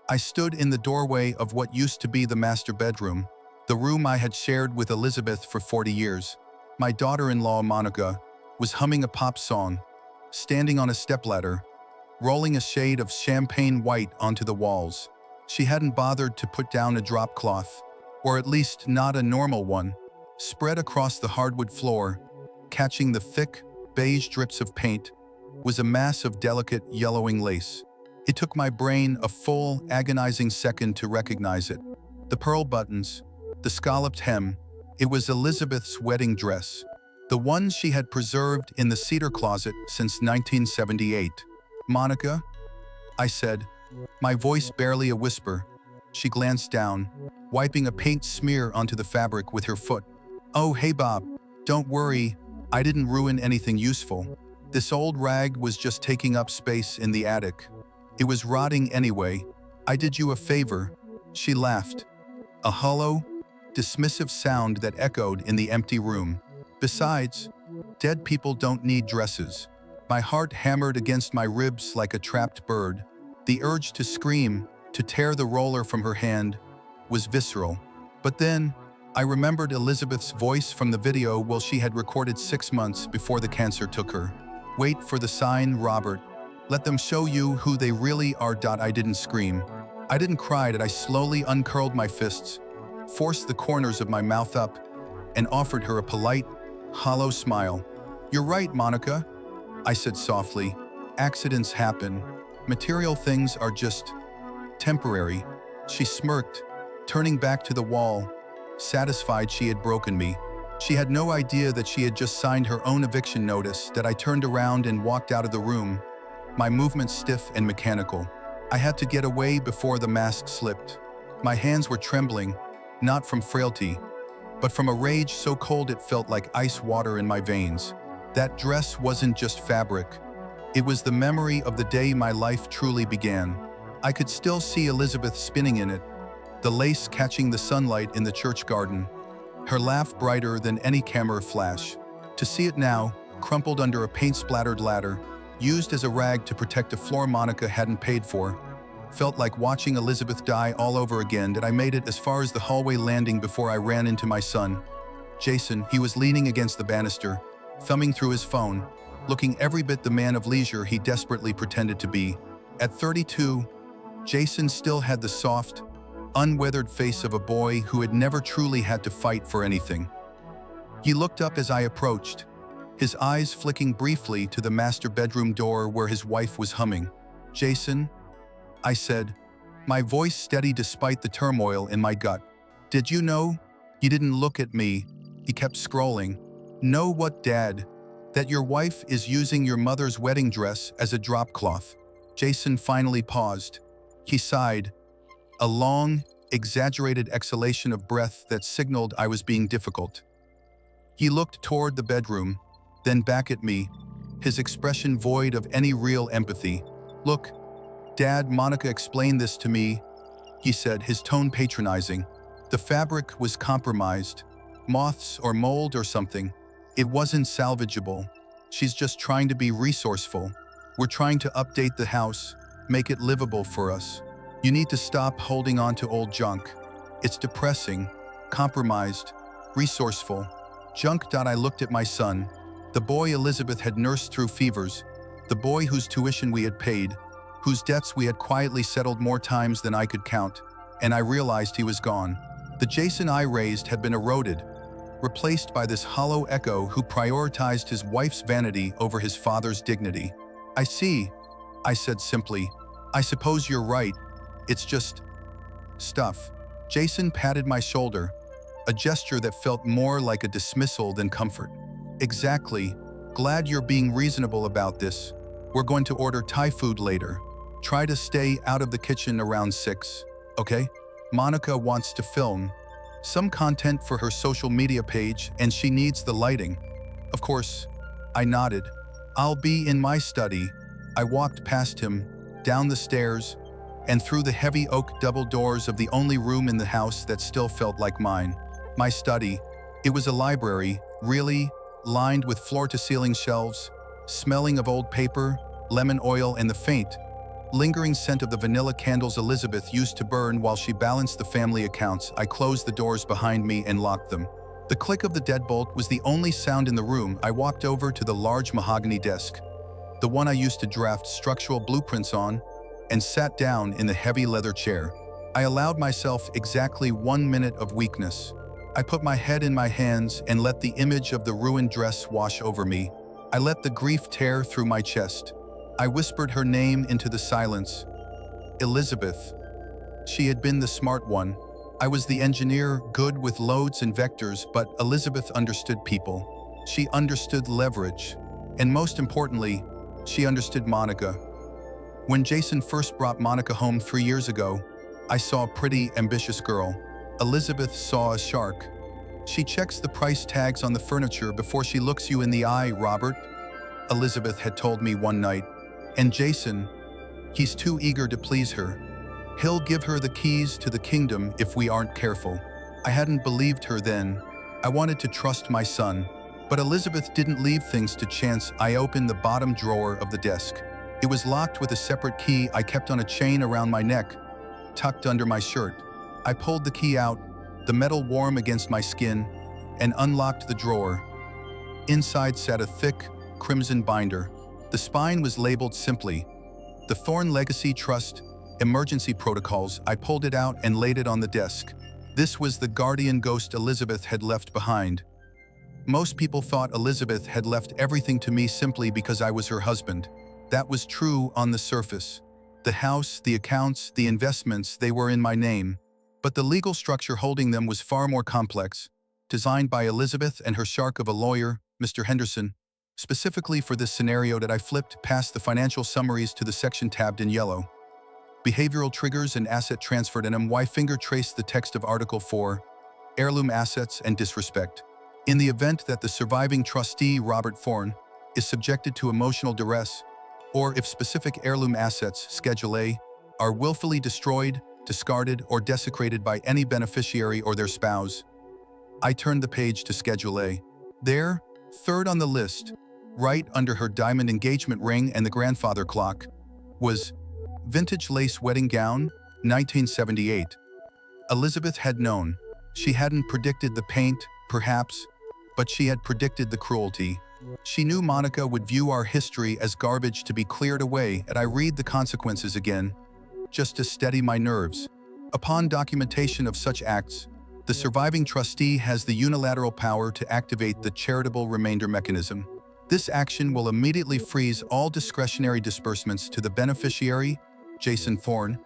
I stood in the doorway of what used to be the master bedroom, the room I had shared with Elizabeth for 40 years. My daughter-in-law, Monica, was humming a pop song, standing on a stepladder, rolling a shade of champagne white onto the walls. She hadn't bothered to put down a drop cloth, or at least not a normal one. Spread across the hardwood floor, catching the thick, beige drips of paint, was a mass of delicate, yellowing lace. It took my brain a full, agonizing second to recognize it. The pearl buttons, the scalloped hem, it was Elizabeth's wedding dress, the one she had preserved in the cedar closet since 1978. "Monica?" I said, my voice barely a whisper. She glanced down, wiping a paint smear onto the fabric with her foot. "Oh, hey Bob, don't worry, I didn't ruin anything useful. This old rag was just taking up space in the attic. It was rotting anyway. I did you a favor." She laughed, a hollow, dismissive sound that echoed in the empty room. "Besides, dead people don't need dresses." My heart hammered against my ribs like a trapped bird. The urge to scream, to tear the roller from her hand, was visceral. But then, I remembered Elizabeth's voice from the video she had recorded 6 months before the cancer took her. "Wait for the sign, Robert. Let them show you who they really are." I didn't scream. I didn't cry. I slowly uncurled my fists, forced the corners of my mouth up, and offered her a polite, hollow smile. "You're right, Monica," I said softly. "Accidents happen. Material things are just temporary." She smirked, turning back to the wall, satisfied she had broken me. She had no idea that she had just signed her own eviction notice. That I turned around and walked out of the room, my movements stiff and mechanical. I had to get away before the mask slipped. My hands were trembling, not from frailty, but from a rage so cold it felt like ice water in my veins. That dress wasn't just fabric. It was the memory of the day my life truly began. I could still see Elizabeth spinning in it, the lace catching the sunlight in the church garden, her laugh brighter than any camera flash. To see it now, crumpled under a paint-splattered ladder, used as a rag to protect a floor Monica hadn't paid for, felt like watching Elizabeth die all over again. That I made it as far as the hallway landing before I ran into my son, Jason. He was leaning against the banister, thumbing through his phone, looking every bit the man of leisure he desperately pretended to be. At 32, Jason still had the soft, unweathered face of a boy who had never truly had to fight for anything. He looked up as I approached, his eyes flicking briefly to the master bedroom door where his wife was humming. "Jason," I said, my voice steady despite the turmoil in my gut. "Did you know?" He didn't look at me. He kept scrolling. "Know what, Dad? That your wife is using your mother's wedding dress as a drop cloth." Jason finally paused. He sighed, a long, exaggerated exhalation of breath that signaled I was being difficult. He looked toward the bedroom, then back at me, his expression void of any real empathy. "Look, Dad, Monica explained this to me," he said, his tone patronizing. "The fabric was compromised, moths or mold or something. It wasn't salvageable. She's just trying to be resourceful. We're trying to update the house, make it livable for us. You need to stop holding on to old junk. It's depressing, compromised, resourceful. Junk." I looked at my son, the boy Elizabeth had nursed through fevers, the boy whose tuition we had paid, whose debts we had quietly settled more times than I could count, and I realized he was gone. The Jason I raised had been eroded, replaced by this hollow echo who prioritized his wife's vanity over his father's dignity. "I see," I said simply. "I suppose you're right. It's just stuff." Jason patted my shoulder, a gesture that felt more like a dismissal than comfort. "Exactly. Glad you're being reasonable about this. We're going to order Thai food later. Try to stay out of the kitchen around 6, okay? Monica wants to film some content for her social media page, and she needs the lighting." "Of course," I nodded. "I'll be in my study." I walked past him, down the stairs, and through the heavy oak double doors of the only room in the house that still felt like mine. My study. It was a library, really, lined with floor-to-ceiling shelves, smelling of old paper, lemon oil, and the faint, lingering scent of the vanilla candles Elizabeth used to burn while she balanced the family accounts. I closed the doors behind me and locked them. The click of the deadbolt was the only sound in the room. I walked over to the large mahogany desk, the one I used to draft structural blueprints on, and sat down in the heavy leather chair. I allowed myself exactly 1 minute of weakness. I put my head in my hands and let the image of the ruined dress wash over me. I let the grief tear through my chest. I whispered her name into the silence. Elizabeth. She had been the smart one. I was the engineer, good with loads and vectors, but Elizabeth understood people. She understood leverage. And most importantly, she understood Monica. When Jason first brought Monica home 3 years ago, I saw a pretty, ambitious girl. Elizabeth saw a shark. She checks the price tags on the furniture before she looks you in the eye, Robert, Elizabeth had told me one night. And Jason, he's too eager to please her. He'll give her the keys to the kingdom if we aren't careful. I hadn't believed her then. I wanted to trust my son. But Elizabeth didn't leave things to chance. I opened the bottom drawer of the desk. It was locked with a separate key I kept on a chain around my neck, tucked under my shirt. I pulled the key out, the metal warm against my skin, and unlocked the drawer. Inside sat a thick, crimson binder. The spine was labeled simply, "The Thorn Legacy Trust, Emergency Protocols." I pulled it out and laid it on the desk. This was the guardian ghost Elizabeth had left behind. Most people thought Elizabeth had left everything to me simply because I was her husband. That was true on the surface. The house, the accounts, the investments, they were in my name. But the legal structure holding them was far more complex, designed by Elizabeth and her shark of a lawyer, Mr. Henderson, specifically for this scenario. That I flipped past the financial summaries to the section tabbed in yellow. Behavioral triggers and asset transferred and MY finger traced the text of Article 4, heirloom assets and disrespect. In the event that the surviving trustee, Robert Thorne, is subjected to emotional duress, or if specific heirloom assets, Schedule A, are willfully destroyed, discarded, or desecrated by any beneficiary or their spouse. I turned the page to Schedule A. There, third on the list, right under her diamond engagement ring and the grandfather clock, was vintage lace wedding gown, 1978. Elizabeth had known. She hadn't predicted the paint, perhaps, but she had predicted the cruelty. She knew Monica would view our history as garbage to be cleared away, and I read the consequences again, just to steady my nerves. Upon documentation of such acts, the surviving trustee has the unilateral power to activate the charitable remainder mechanism. This action will immediately freeze all discretionary disbursements to the beneficiary, Jason Thorne,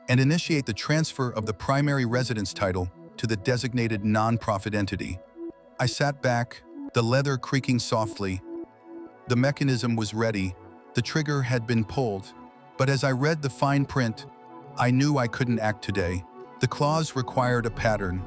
and initiate the transfer of the primary residence title to the designated non-profit entity. I sat back, the leather creaking softly. The mechanism was ready. The trigger had been pulled. But as I read the fine print, I knew I couldn't act today. The clause required a pattern.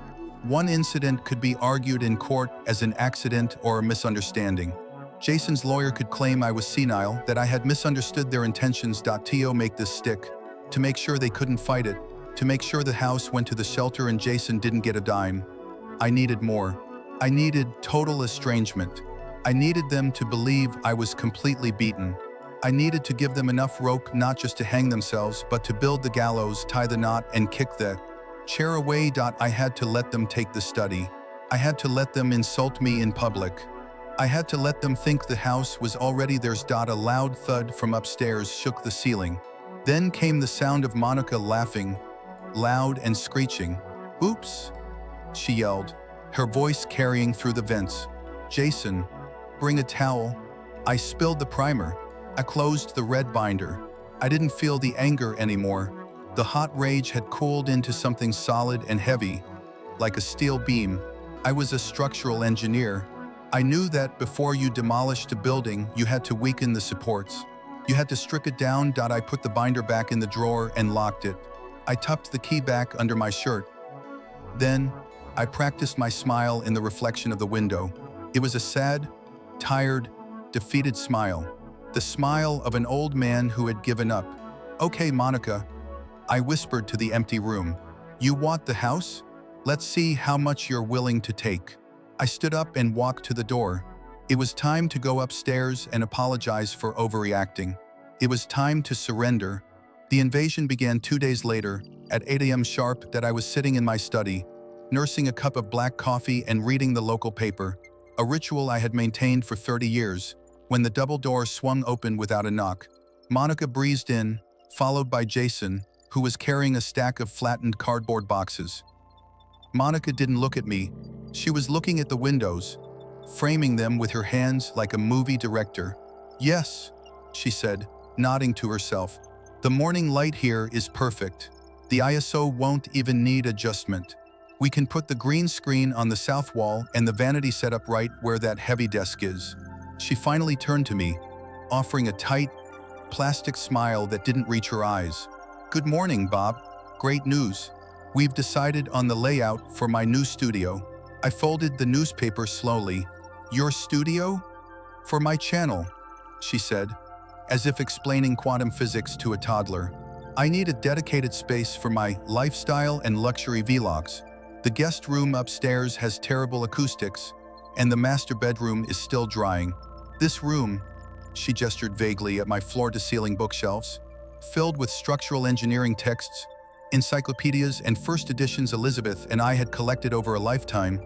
One incident could be argued in court as an accident or a misunderstanding. Jason's lawyer could claim I was senile, that I had misunderstood their intentions. To make this stick, to make sure they couldn't fight it, to make sure the house went to the shelter and Jason didn't get a dime. I needed more. I needed total estrangement. I needed them to believe I was completely beaten. I needed to give them enough rope not just to hang themselves, but to build the gallows, tie the knot, and kick the chair away. I had to let them take the study. I had to let them insult me in public. I had to let them think the house was already theirs. A loud thud from upstairs shook the ceiling. Then came the sound of Monica laughing, loud and screeching. "Oops," she yelled, her voice carrying through the vents. "Jason, bring a towel." I spilled the primer. I closed the red binder. I didn't feel the anger anymore. The hot rage had cooled into something solid and heavy, like a steel beam. I was a structural engineer. I knew that before you demolished a building, you had to weaken the supports. You had to strip it down. I put the binder back in the drawer and locked it. I tucked the key back under my shirt. Then, I practiced my smile in the reflection of the window. It was a sad, tired, defeated smile. The smile of an old man who had given up. "Okay, Monica," I whispered to the empty room. "You want the house? Let's see how much you're willing to take." I stood up and walked to the door. It was time to go upstairs and apologize for overreacting. It was time to surrender. The invasion began 2 days later, at 8 a.m. sharp, that I was sitting in my study, nursing a cup of black coffee and reading the local paper, a ritual I had maintained for 30 years, when the double door swung open without a knock. Monica breezed in, followed by Jason, who was carrying a stack of flattened cardboard boxes. Monica didn't look at me. She was looking at the windows, framing them with her hands like a movie director. "Yes," she said, nodding to herself. "The morning light here is perfect. The ISO won't even need adjustment. We can put the green screen on the south wall and the vanity set up right where that heavy desk is." She finally turned to me, offering a tight, plastic smile that didn't reach her eyes. "Good morning, Bob. Great news. We've decided on the layout for my new studio." I folded the newspaper slowly. "Your studio?" "For my channel," she said, as if explaining quantum physics to a toddler. "I need a dedicated space for my lifestyle and luxury vlogs. The guest room upstairs has terrible acoustics, and the master bedroom is still drying. This room," she gestured vaguely at my floor-to-ceiling bookshelves, filled with structural engineering texts, encyclopedias, and first editions Elizabeth and I had collected over a lifetime,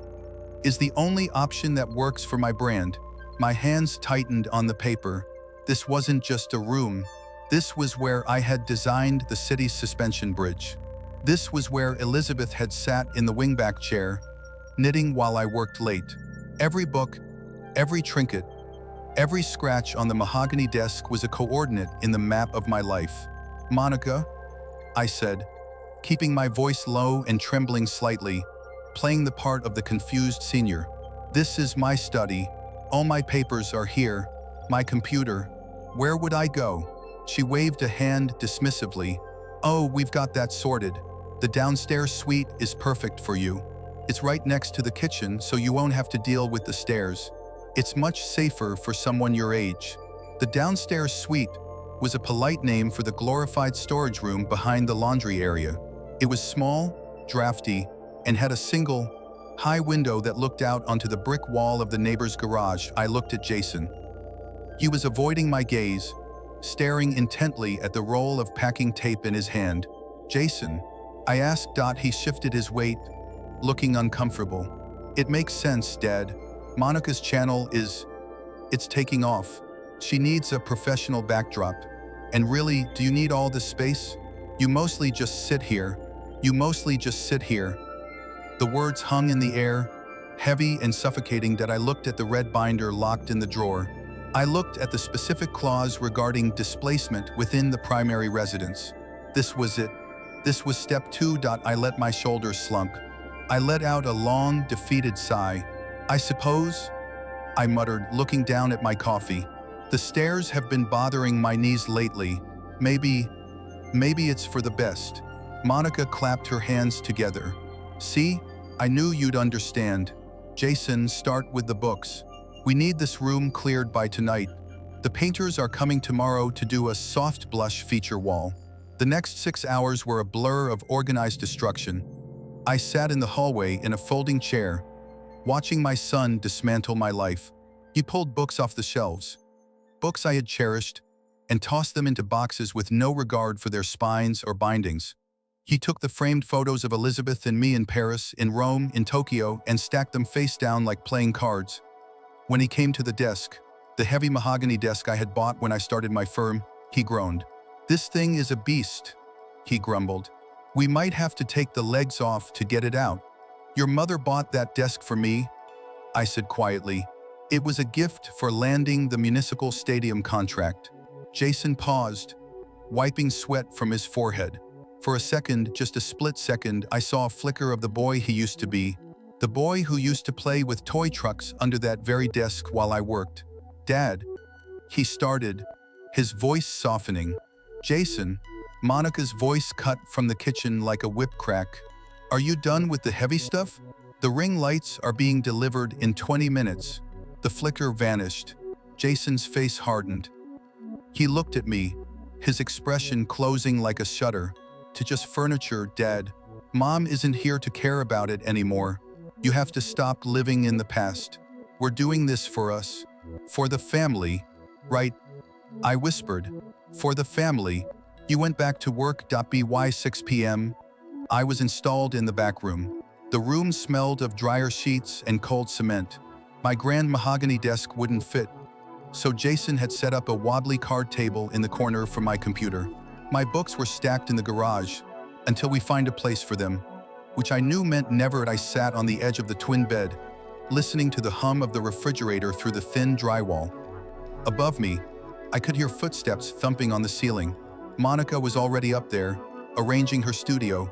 "is the only option that works for my brand." My hands tightened on the paper. This wasn't just a room. This was where I had designed the city's suspension bridge. This was where Elizabeth had sat in the wingback chair, knitting while I worked late. Every book, every trinket, every scratch on the mahogany desk was a coordinate in the map of my life. "Monica," I said, keeping my voice low and trembling slightly, playing the part of the confused senior. "This is my study. All my papers are here. My computer. Where would I go?" She waved a hand dismissively. "Oh, we've got that sorted. The downstairs suite is perfect for you. It's right next to the kitchen, so you won't have to deal with the stairs. It's much safer for someone your age." The downstairs suite was a polite name for the glorified storage room behind the laundry area. It was small, drafty, and had a single, high window that looked out onto the brick wall of the neighbor's garage. I looked at Jason. He was avoiding my gaze, staring intently at the roll of packing tape in his hand. "Jason," I asked. He shifted his weight, looking uncomfortable. "It makes sense, Dad. Monica's channel it's taking off. She needs a professional backdrop. And really, do you need all this space? You mostly just sit here. You mostly just sit here." The words hung in the air, heavy and suffocating. That I looked at the red binder locked in the drawer. I looked at the specific clause regarding displacement within the primary residence. This was it. This was step 2. I let my shoulders slump. I let out a long, defeated sigh. "I suppose," I muttered, looking down at my coffee. "The stairs have been bothering my knees lately. Maybe it's for the best." Monica clapped her hands together. "See? I knew you'd understand. Jason, start with the books. We need this room cleared by tonight. The painters are coming tomorrow to do a soft blush feature wall." The next 6 hours were a blur of organized destruction. I sat in the hallway in a folding chair, watching my son dismantle my life. He pulled books off the shelves, books I had cherished, and tossed them into boxes with no regard for their spines or bindings. He took the framed photos of Elizabeth and me in Paris, in Rome, in Tokyo, and stacked them face down like playing cards. When he came to the desk, the heavy mahogany desk I had bought when I started my firm, he groaned. "This thing is a beast," he grumbled. "We might have to take the legs off to get it out." "Your mother bought that desk for me," I said quietly. "It was a gift for landing the municipal stadium contract." Jason paused, wiping sweat from his forehead. For a second, just a split second, I saw a flicker of the boy he used to be. The boy who used to play with toy trucks under that very desk while I worked. "Dad," he started, his voice softening. "Jason," Monica's voice cut from the kitchen like a whip crack. "Are you done with the heavy stuff? The ring lights are being delivered in 20 minutes. The flicker vanished. Jason's face hardened. He looked at me, his expression closing like a shutter. "To just furniture, Dad. Mom isn't here to care about it anymore. You have to stop living in the past. We're doing this for us. For the family, right?" I whispered. "For the family." You went back to work. By 6 p.m., I was installed in the back room. The room smelled of dryer sheets and cold cement. My grand mahogany desk wouldn't fit, so Jason had set up a wobbly card table in the corner for my computer. My books were stacked in the garage until we find a place for them, which I knew meant never. I sat on the edge of the twin bed, listening to the hum of the refrigerator through the thin drywall. Above me, I could hear footsteps thumping on the ceiling. Monica was already up there, arranging her studio.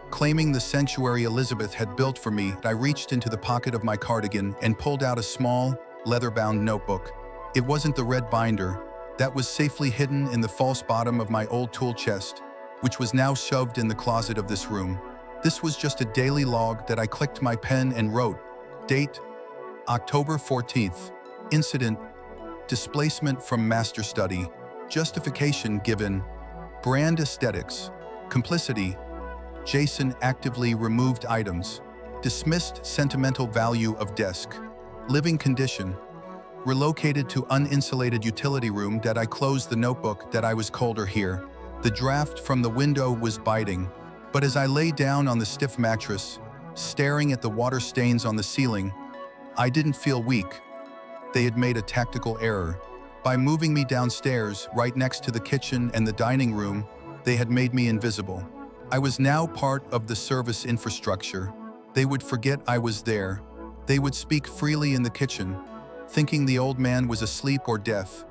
Claiming the sanctuary Elizabeth had built for me, I reached into the pocket of my cardigan and pulled out a small, leather-bound notebook. It wasn't the red binder. That was safely hidden in the false bottom of my old tool chest, which was now shoved in the closet of this room. This was just a daily log that I clicked my pen and wrote. Date, October 14th. Incident, displacement from master study. Justification given, brand aesthetics. Complicity, Jason actively removed items. Dismissed sentimental value of desk. Living condition, relocated to uninsulated utility room. That I closed the notebook. That I was colder here. The draft from the window was biting, but as I lay down on the stiff mattress, staring at the water stains on the ceiling, I didn't feel weak. They had made a tactical error. By moving me downstairs, right next to the kitchen and the dining room, they had made me invisible. I was now part of the service infrastructure. They would forget I was there. They would speak freely in the kitchen, thinking the old man was asleep or deaf.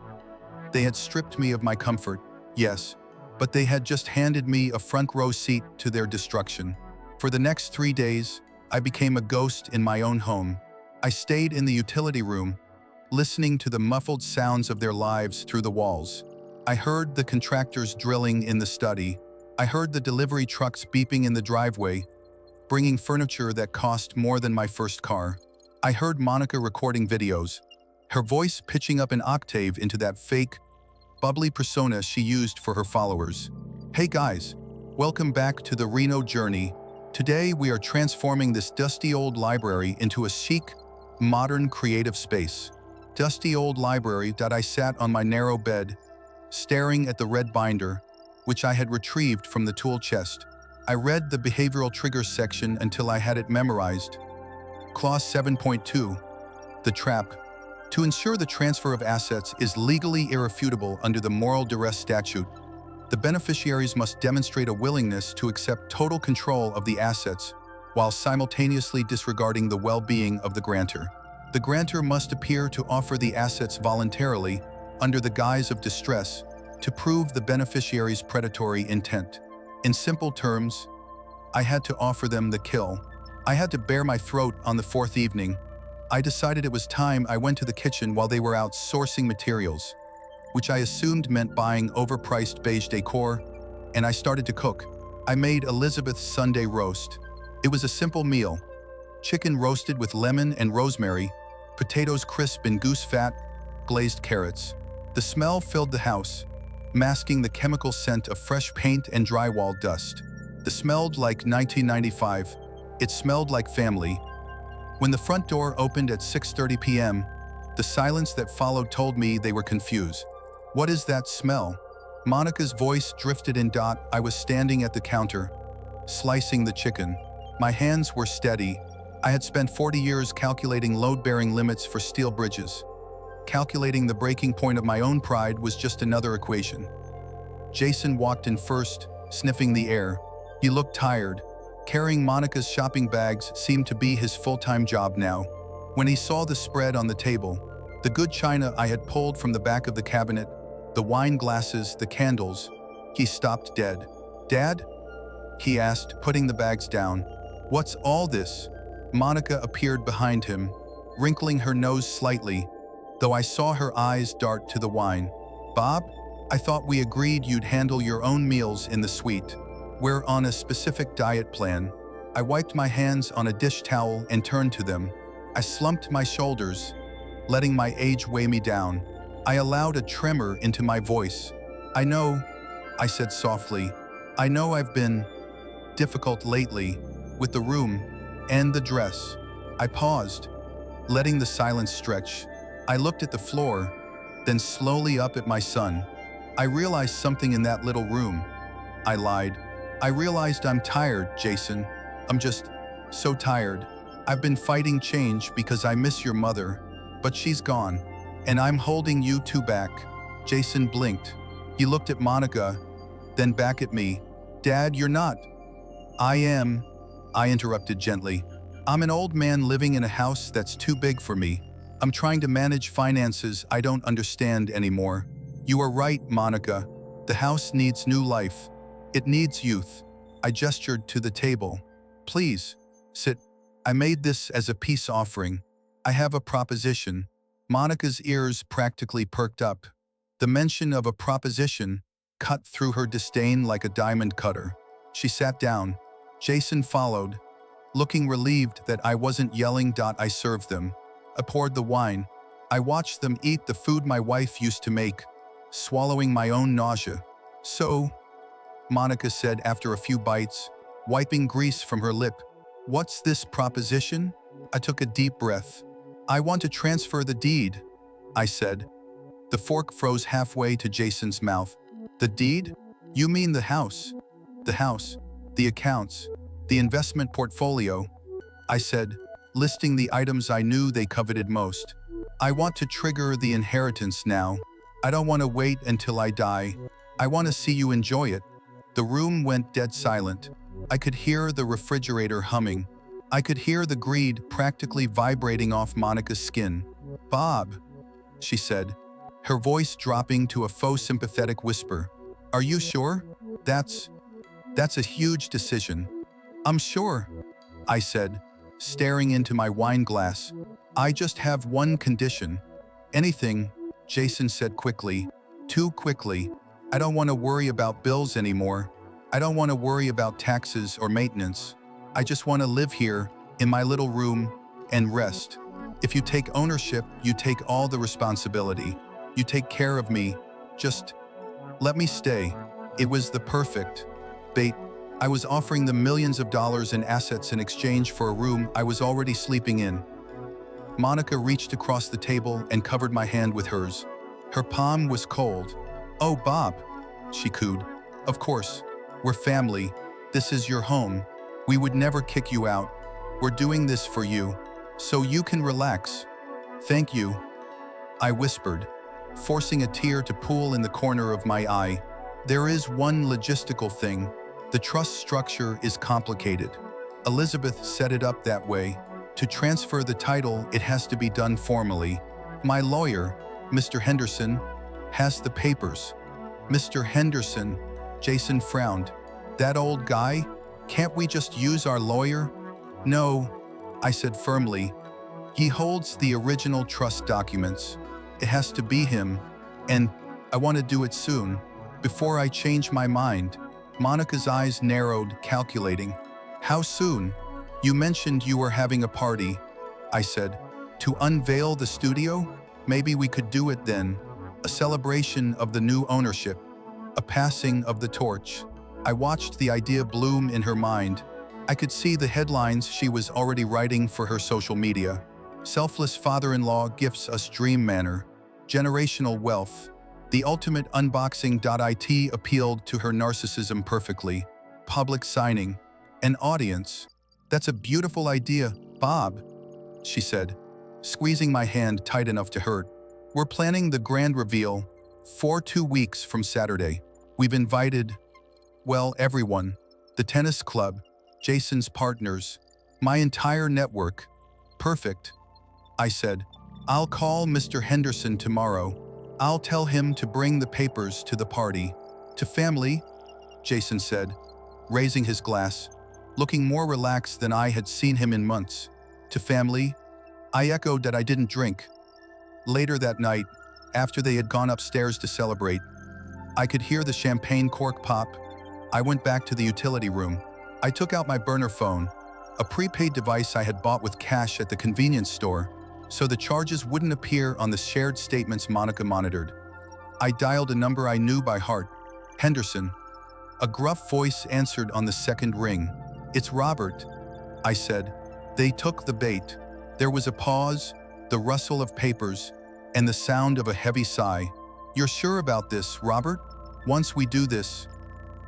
They had stripped me of my comfort, yes, but they had just handed me a front row seat to their destruction. For the next 3 days, I became a ghost in my own home. I stayed in the utility room, listening to the muffled sounds of their lives through the walls. I heard the contractors drilling in the study. I heard the delivery trucks beeping in the driveway, bringing furniture that cost more than my first car. I heard Monica recording videos, her voice pitching up an octave into that fake, bubbly persona she used for her followers. Hey guys, welcome back to the Reno journey. Today we are transforming this dusty old library into a chic, modern creative space. Dusty old library. That I sat on my narrow bed, staring at the red binder, which I had retrieved from the tool chest. I read the behavioral triggers section until I had it memorized. Clause 7.2, the trap. To ensure the transfer of assets is legally irrefutable under the moral duress statute, the beneficiaries must demonstrate a willingness to accept total control of the assets while simultaneously disregarding the well-being of the grantor. The grantor must appear to offer the assets voluntarily under the guise of distress to prove the beneficiary's predatory intent. In simple terms, I had to offer them the kill. I had to bare my throat on the fourth evening. I decided it was time. I went to the kitchen while they were out sourcing materials, which I assumed meant buying overpriced beige decor, and I started to cook. I made Elizabeth's Sunday roast. It was a simple meal. Chicken roasted with lemon and rosemary, potatoes crisp in goose fat, glazed carrots. The smell filled the house, masking the chemical scent of fresh paint and drywall dust. It smelled like 1995. It smelled like family. When the front door opened at 6:30 p.m., the silence that followed told me they were confused. What is that smell? Monica's voice drifted in. I was standing at the counter, slicing the chicken. My hands were steady. I had spent 40 years calculating load-bearing limits for steel bridges. Calculating the breaking point of my own pride was just another equation. Jason walked in first, sniffing the air. He looked tired. Carrying Monica's shopping bags seemed to be his full-time job now. When he saw the spread on the table, the good china I had pulled from the back of the cabinet, the wine glasses, the candles, he stopped dead. "Dad?" he asked, putting the bags down. "What's all this?" Monica appeared behind him, wrinkling her nose slightly, though I saw her eyes dart to the wine. "Bob, I thought we agreed you'd handle your own meals in the suite. We're on a specific diet plan." I wiped my hands on a dish towel and turned to them. I slumped my shoulders, letting my age weigh me down. I allowed a tremor into my voice. "I know," I said softly. "I know I've been difficult lately, with the room and the dress." I paused, letting the silence stretch. I looked at the floor, then slowly up at my son. I realized something in that little room. I lied. I realized I'm tired, Jason. I'm just so tired. I've been fighting change because I miss your mother, but she's gone, and I'm holding you two back. Jason blinked. He looked at Monica, then back at me. Dad, you're not. I am, I interrupted gently. I'm an old man living in a house that's too big for me. I'm trying to manage finances I don't understand anymore. You are right, Monica. The house needs new life. It needs youth. I gestured to the table. Please, sit. I made this as a peace offering. I have a proposition. Monica's ears practically perked up. The mention of a proposition cut through her disdain like a diamond cutter. She sat down. Jason followed, looking relieved that I wasn't yelling. I served them. I poured the wine. I watched them eat the food my wife used to make, swallowing my own nausea. So, Monica said after a few bites, wiping grease from her lip, what's this proposition? I took a deep breath. I want to transfer the deed, I said. The fork froze halfway to Jason's mouth. The deed? You mean the house? The house, the accounts, the investment portfolio, I said, listing the items I knew they coveted most. I want to trigger the inheritance now. I don't want to wait until I die. I want to see you enjoy it. The room went dead silent. I could hear the refrigerator humming. I could hear the greed practically vibrating off Monica's skin. Bob, she said, her voice dropping to a faux sympathetic whisper. Are you sure? That's a huge decision. I'm sure, I said, staring into my wine glass. I just have one condition. Anything, Jason said quickly, too quickly. I don't want to worry about bills anymore. I don't want to worry about taxes or maintenance. I just want to live here in my little room and rest. If you take ownership, you take all the responsibility. You take care of me. Just let me stay. It was the perfect bait. I was offering them millions of dollars in assets in exchange for a room I was already sleeping in. Monica reached across the table and covered my hand with hers. Her palm was cold. Oh, Bob, she cooed. Of course, we're family. This is your home. We would never kick you out. We're doing this for you, so you can relax. Thank you, I whispered, forcing a tear to pool in the corner of my eye. There is one logistical thing. The trust structure is complicated. Elizabeth set it up that way. To transfer the title, it has to be done formally. My lawyer, Mr. Henderson, has the papers. Mr. Henderson, Jason frowned. That old guy? Can't we just use our lawyer? No, I said firmly. He holds the original trust documents. It has to be him, and I want to do it soon, before I change my mind. Monica's eyes narrowed, calculating. How soon? You mentioned you were having a party, I said. To unveil the studio? Maybe we could do it then. A celebration of the new ownership. A passing of the torch. I watched the idea bloom in her mind. I could see the headlines she was already writing for her social media. Selfless father-in-law gifts us dream manor. Generational wealth. The ultimate unboxing. It appealed to her narcissism perfectly. Public signing. An audience. That's a beautiful idea, Bob, she said, squeezing my hand tight enough to hurt. We're planning the grand reveal for 2 weeks from Saturday. We've invited, well, everyone. The tennis club, Jason's partners, my entire network. Perfect, I said. I'll call Mr. Henderson tomorrow. I'll tell him to bring the papers to the party. To family, Jason said, raising his glass, looking more relaxed than I had seen him in months. To family, I echoed that I didn't drink. Later that night, after they had gone upstairs to celebrate, I could hear the champagne cork pop. I went back to the utility room. I took out my burner phone, a prepaid device I had bought with cash at the convenience store, so the charges wouldn't appear on the shared statements Monica monitored. I dialed a number I knew by heart. Henderson. A gruff voice answered on the second ring. It's Robert, I said. They took the bait. There was a pause, the rustle of papers, and the sound of a heavy sigh. You're sure about this, Robert? Once we do this,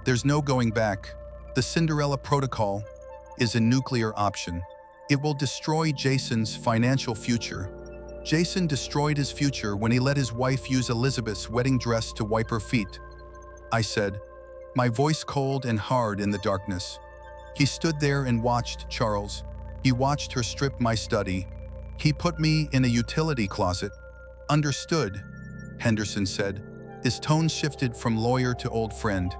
there's no going back. The Cinderella Protocol is a nuclear option. It will destroy Jason's financial future. Jason destroyed his future when he let his wife use Elizabeth's wedding dress to wipe her feet, I said, my voice cold and hard in the darkness. He stood there and watched Charles. He watched her strip my study. He put me in a utility closet. Understood, Henderson said. His tone shifted from lawyer to old friend.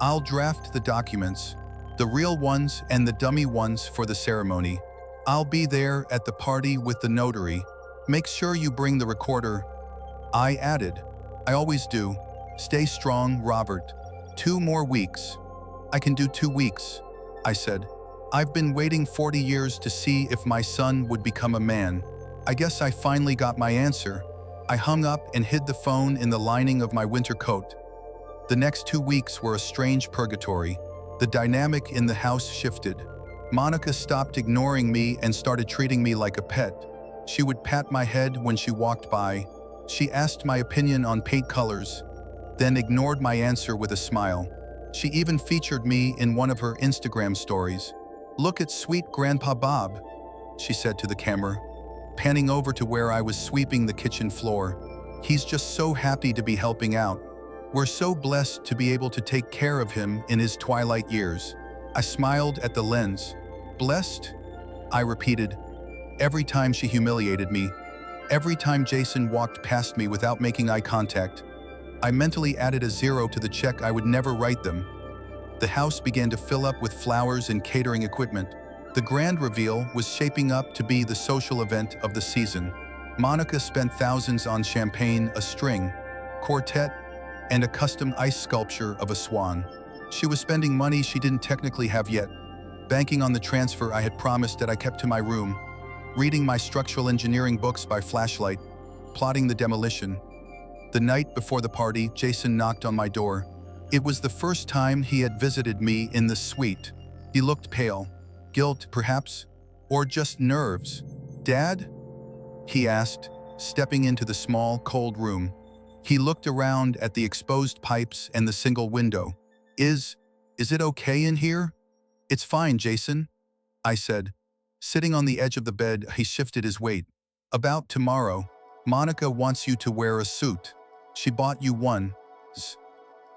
I'll draft the documents, the real ones and the dummy ones for the ceremony. I'll be there at the party with the notary. Make sure you bring the recorder. I added, I always do. Stay strong, Robert. 2 more weeks. I can do 2 weeks, I said. I've been waiting 40 years to see if my son would become a man. I guess I finally got my answer. I hung up and hid the phone in the lining of my winter coat. The next 2 weeks were a strange purgatory. The dynamic in the house shifted. Monica stopped ignoring me and started treating me like a pet. She would pat my head when she walked by. She asked my opinion on paint colors, then ignored my answer with a smile. She even featured me in one of her Instagram stories. Look at sweet Grandpa Bob, she said to the camera, panning over to where I was sweeping the kitchen floor. He's just so happy to be helping out. We're so blessed to be able to take care of him in his twilight years. I smiled at the lens. Blessed? I repeated. Every time she humiliated me, every time Jason walked past me without making eye contact, I mentally added a 0 to the check I would never write them. The house began to fill up with flowers and catering equipment. The grand reveal was shaping up to be the social event of the season. Monica spent thousands on champagne, a string, quartet, and a custom ice sculpture of a swan. She was spending money she didn't technically have yet, banking on the transfer I had promised that I kept to my room, reading my structural engineering books by flashlight, plotting the demolition. The night before the party, Jason knocked on my door. It was the first time he had visited me in the suite. He looked pale. Guilt, perhaps? Or just nerves? Dad? He asked, stepping into the small, cold room. He looked around at the exposed pipes and the single window. Is it okay in here? It's fine, Jason, I said. Sitting on the edge of the bed, he shifted his weight. About tomorrow, Monica wants you to wear a suit. She bought you one.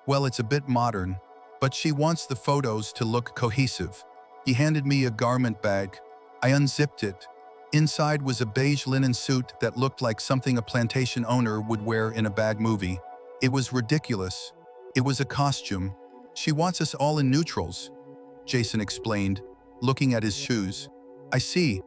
Well, it's a bit modern, but she wants the photos to look cohesive. He handed me a garment bag. I unzipped it. Inside was a beige linen suit that looked like something a plantation owner would wear in a bad movie. It was ridiculous. It was a costume. She wants us all in neutrals, Jason explained, looking at his shoes. I see,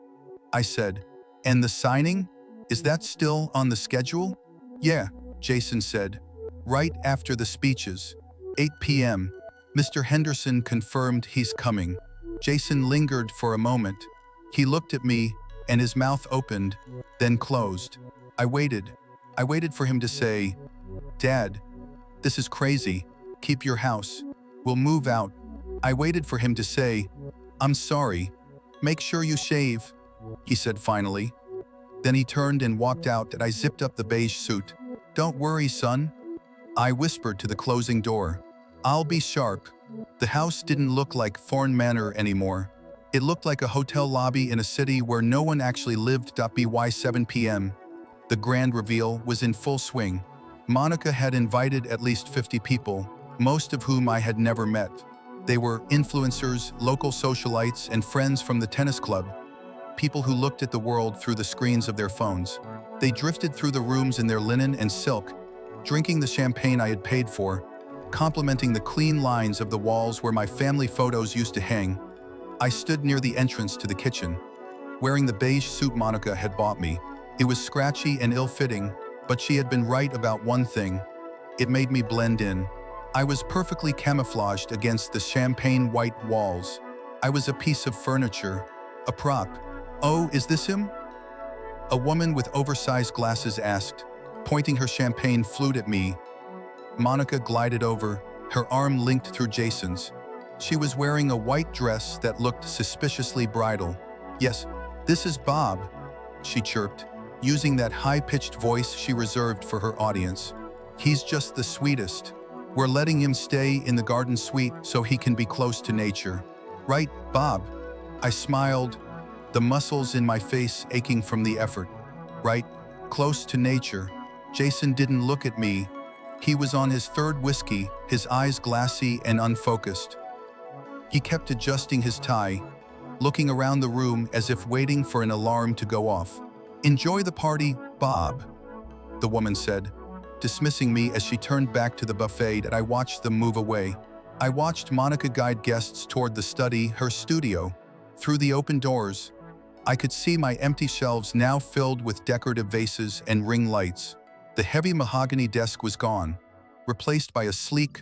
I said. And the signing? Is that still on the schedule? Yeah, Jason said. Right after the speeches. 8 p.m. Mr. Henderson confirmed he's coming. Jason lingered for a moment. He looked at me, and his mouth opened, then closed. I waited. I waited for him to say, Dad, this is crazy. Keep your house. We'll move out. I waited for him to say, I'm sorry. Make sure you shave, he said finally. Then he turned and walked out and I zipped up the beige suit. Don't worry, son, I whispered to the closing door. I'll be sharp. The house didn't look like Thorne Manor anymore. It looked like a hotel lobby in a city where no one actually lived. By 7 p.m. The grand reveal was in full swing. Monica had invited at least 50 people, most of whom I had never met. They were influencers, local socialites, and friends from the tennis club, people who looked at the world through the screens of their phones. They drifted through the rooms in their linen and silk, drinking the champagne I had paid for, complimenting the clean lines of the walls where my family photos used to hang. I stood near the entrance to the kitchen, wearing the beige suit Monica had bought me. It was scratchy and ill-fitting, but she had been right about one thing. It made me blend in. I was perfectly camouflaged against the champagne white walls. I was a piece of furniture, a prop. Oh, is this him? A woman with oversized glasses asked, pointing her champagne flute at me. Monica glided over, her arm linked through Jason's. She was wearing a white dress that looked suspiciously bridal. Yes, this is Bob, she chirped, using that high-pitched voice she reserved for her audience. He's just the sweetest. We're letting him stay in the garden suite so he can be close to nature. Right, Bob? I smiled, the muscles in my face aching from the effort. Right, close to nature. Jason didn't look at me. He was on his third whiskey, his eyes glassy and unfocused. He kept adjusting his tie, looking around the room as if waiting for an alarm to go off. "Enjoy the party, Bob," the woman said, dismissing me as she turned back to the buffet and I watched them move away. I watched Monica guide guests toward the study, her studio. Through the open doors, I could see my empty shelves now filled with decorative vases and ring lights. The heavy mahogany desk was gone, replaced by a sleek,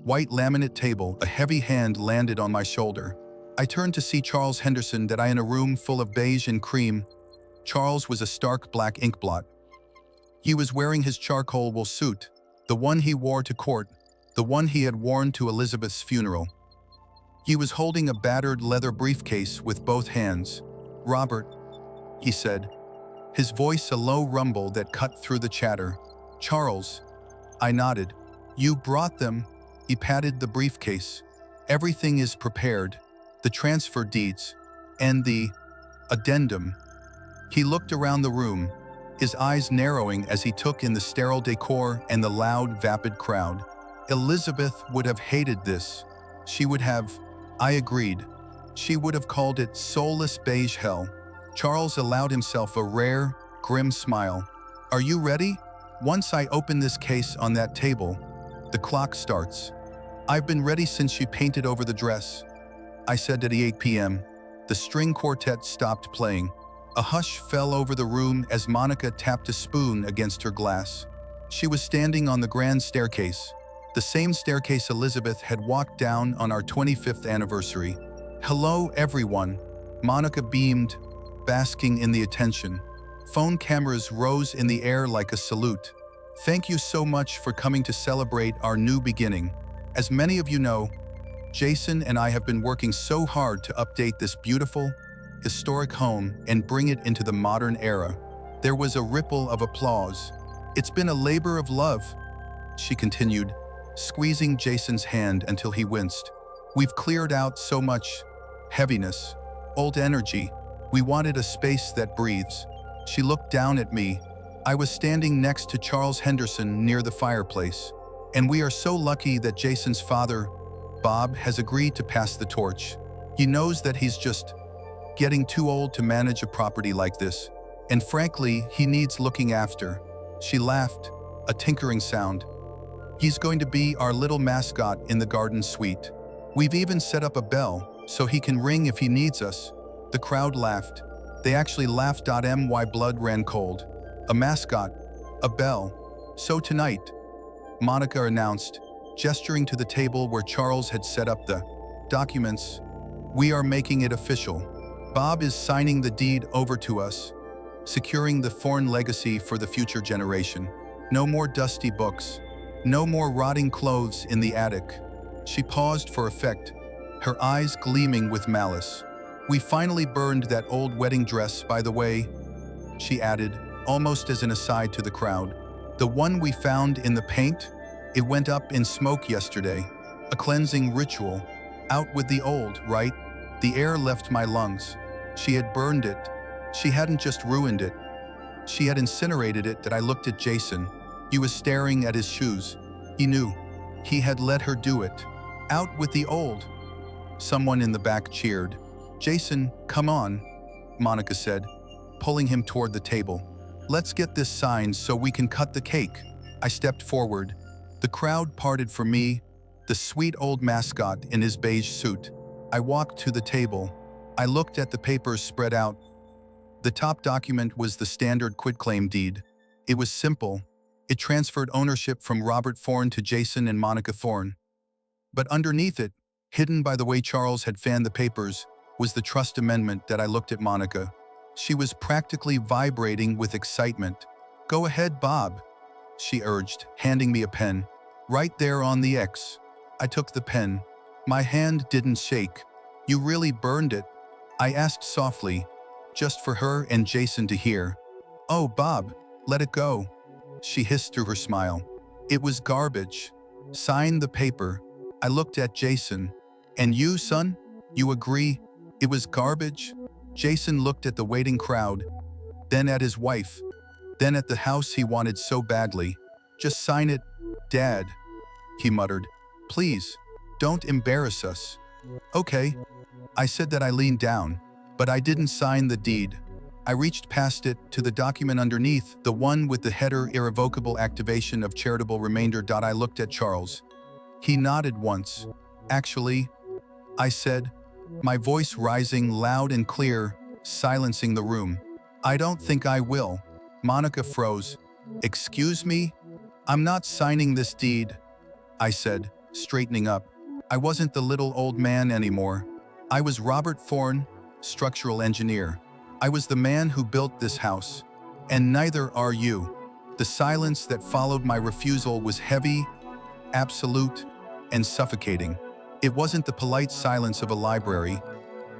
white laminate table. A heavy hand landed on my shoulder. I turned to see Charles Henderson that I in a room full of beige and cream. Charles was a stark black inkblot. He was wearing his charcoal wool suit, the one he wore to court, the one he had worn to Elizabeth's funeral. He was holding a battered leather briefcase with both hands. "Robert," he said, his voice a low rumble that cut through the chatter. "Charles." I nodded. "You brought them." He patted the briefcase. "Everything is prepared. The transfer deeds. And the addendum." He looked around the room, his eyes narrowing as he took in the sterile decor and the loud, vapid crowd. Elizabeth would have hated this. She would have. I agreed. She would have called it soulless beige hell. Charles allowed himself a rare, grim smile. "Are you ready?" "Once I open this case on that table, the clock starts." "I've been ready since she painted over the dress," I said at 8 p.m. The string quartet stopped playing. A hush fell over the room as Monica tapped a spoon against her glass. She was standing on the grand staircase, the same staircase Elizabeth had walked down on our 25th anniversary. "Hello, everyone," Monica beamed, basking in the attention. Phone cameras rose in the air like a salute. "Thank you so much for coming to celebrate our new beginning. As many of you know, Jason and I have been working so hard to update this beautiful, historic home and bring it into the modern era." There was a ripple of applause. "It's been a labor of love," she continued, squeezing Jason's hand until he winced. "We've cleared out so much heaviness, old energy. We wanted a space that breathes." She looked down at me. I was standing next to Charles Henderson near the fireplace. "And we are so lucky that Jason's father, Bob, has agreed to pass the torch. He knows that he's just getting too old to manage a property like this. And frankly, he needs looking after." She laughed, a tinkering sound. "He's going to be our little mascot in the garden suite. We've even set up a bell so he can ring if he needs us." The crowd laughed. They actually laughed. My blood ran cold. "A mascot, a bell. So tonight," Monica announced, gesturing to the table where Charles had set up the documents, "we are making it official. Bob is signing the deed over to us, securing the foreign legacy for the future generation. No more dusty books. No more rotting clothes in the attic." She paused for effect, her eyes gleaming with malice. "We finally burned that old wedding dress, by the way," she added, almost as an aside to the crowd. "The one we found in the paint? It went up in smoke yesterday. A cleansing ritual. Out with the old, right?" The air left my lungs. She had burned it. She hadn't just ruined it. She had incinerated it. That I looked at Jason. He was staring at his shoes. He knew. He had let her do it. "Out with the old." Someone in the back cheered. "Jason, come on," Monica said, pulling him toward the table. "Let's get this signed so we can cut the cake." I stepped forward. The crowd parted for me, the sweet old mascot in his beige suit. I walked to the table. I looked at the papers spread out. The top document was the standard quitclaim deed. It was simple. It transferred ownership from Robert Thorne to Jason and Monica Thorne. But underneath it, hidden by the way Charles had fanned the papers, was the trust amendment. That I looked at Monica. She was practically vibrating with excitement. "Go ahead, Bob," she urged, handing me a pen. "Right there on the X." I took the pen. My hand didn't shake. "You really burned it?" I asked softly, just for her and Jason to hear. "Oh, Bob, let it go," she hissed through her smile. It was garbage. Sign the paper. I looked at Jason. And you, son? You agree? It was garbage? Jason looked at the waiting crowd, then at his wife, then at the house he wanted so badly. Just sign it, Dad, he muttered. Please, don't embarrass us. Okay. I said that. I leaned down, but I didn't sign the deed. I reached past it to the document underneath, the one with the header irrevocable activation of charitable remainder. I looked at Charles. He nodded once. Actually, I said, my voice rising loud and clear, silencing the room. I don't think I will. Monica froze. Excuse me? I'm not signing this deed, I said, straightening up. I wasn't the little old man anymore. I was Robert Thorne, structural engineer. I was the man who built this house. And neither are you. The silence that followed my refusal was heavy, absolute, and suffocating. It wasn't the polite silence of a library.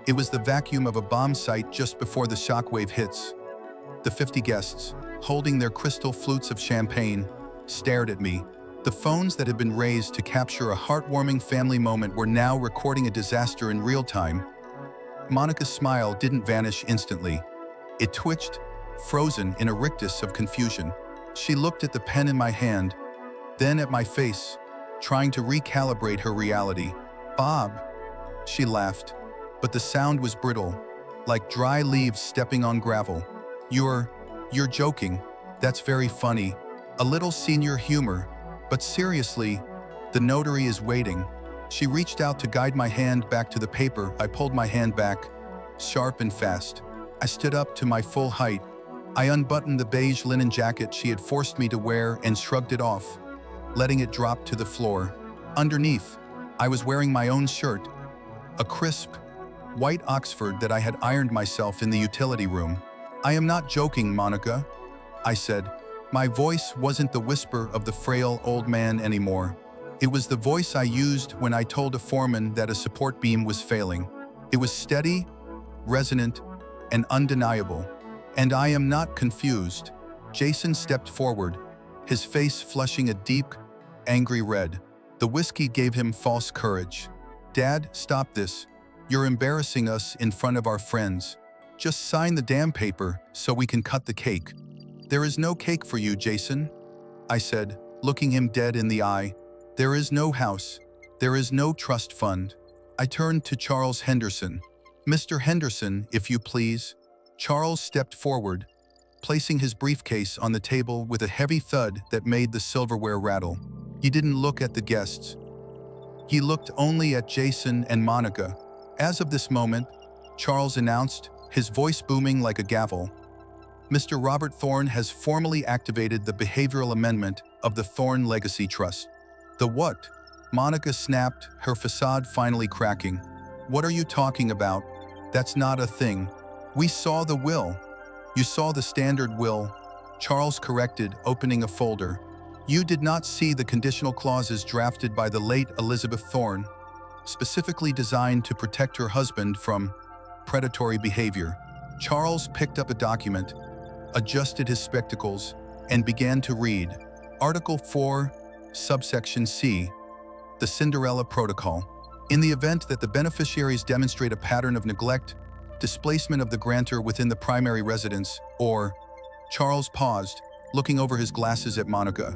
It was the vacuum of a bomb site just before the shockwave hits. The 50 guests, holding their crystal flutes of champagne, stared at me. The phones that had been raised to capture a heartwarming family moment were now recording a disaster in real time. Monica's smile didn't vanish instantly. It twitched, frozen in a rictus of confusion. She looked at the pen in my hand, then at my face, trying to recalibrate her reality. Bob, she laughed, but the sound was brittle, like dry leaves stepping on gravel. You're joking. That's very funny. A little senior humor, but seriously, the notary is waiting. She reached out to guide my hand back to the paper. I pulled my hand back, sharp and fast. I stood up to my full height. I unbuttoned the beige linen jacket she had forced me to wear and shrugged it off, letting it drop to the floor. Underneath, I was wearing my own shirt, a crisp, white Oxford that I had ironed myself in the utility room. I am not joking, Monica, I said. My voice wasn't the whisper of the frail old man anymore. It was the voice I used when I told a foreman that a support beam was failing. It was steady, resonant, and undeniable. And I am not confused. Jason stepped forward, his face flushing a deep, angry red. The whiskey gave him false courage. Dad, stop this. You're embarrassing us in front of our friends. Just sign the damn paper so we can cut the cake. There is no cake for you, Jason, I said, looking him dead in the eye. There is no house. There is no trust fund. I turned to Charles Henderson. Mr. Henderson, if you please. Charles stepped forward, placing his briefcase on the table with a heavy thud that made the silverware rattle. He didn't look at the guests. He looked only at Jason and Monica. As of this moment, Charles announced, his voice booming like a gavel, Mr. Robert Thorne has formally activated the behavioral amendment of the Thorne Legacy Trust. The what? Monica snapped, her facade finally cracking. What are you talking about? That's not a thing. We saw the will. You saw the standard will, Charles corrected, opening a folder. You did not see the conditional clauses drafted by the late Elizabeth Thorne, specifically designed to protect her husband from predatory behavior. Charles picked up a document, adjusted his spectacles, and began to read. Article 4, subsection C, the Cinderella Protocol. In the event that the beneficiaries demonstrate a pattern of neglect, displacement of the grantor within the primary residence, or… Charles paused, looking over his glasses at Monica.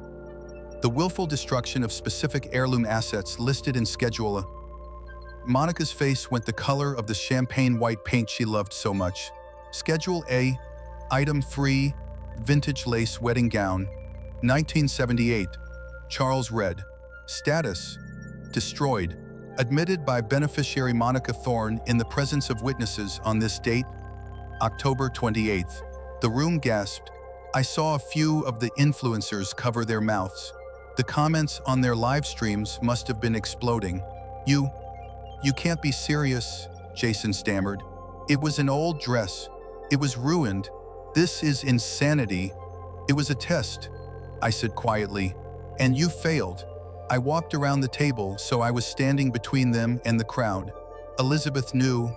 The willful destruction of specific heirloom assets listed in Schedule A. Monica's face went the color of the champagne white paint she loved so much. Schedule A, Item 3, Vintage Lace Wedding Gown, 1978. Charles read. Status: destroyed. Admitted by beneficiary Monica Thorne in the presence of witnesses on this date, October 28th. The room gasped. I saw a few of the influencers cover their mouths. The comments on their live streams must have been exploding. You can't be serious, Jason stammered. It was an old dress. It was ruined. This is insanity. It was a test, I said quietly. And you failed. I walked around the table so I was standing between them and the crowd. Elizabeth knew,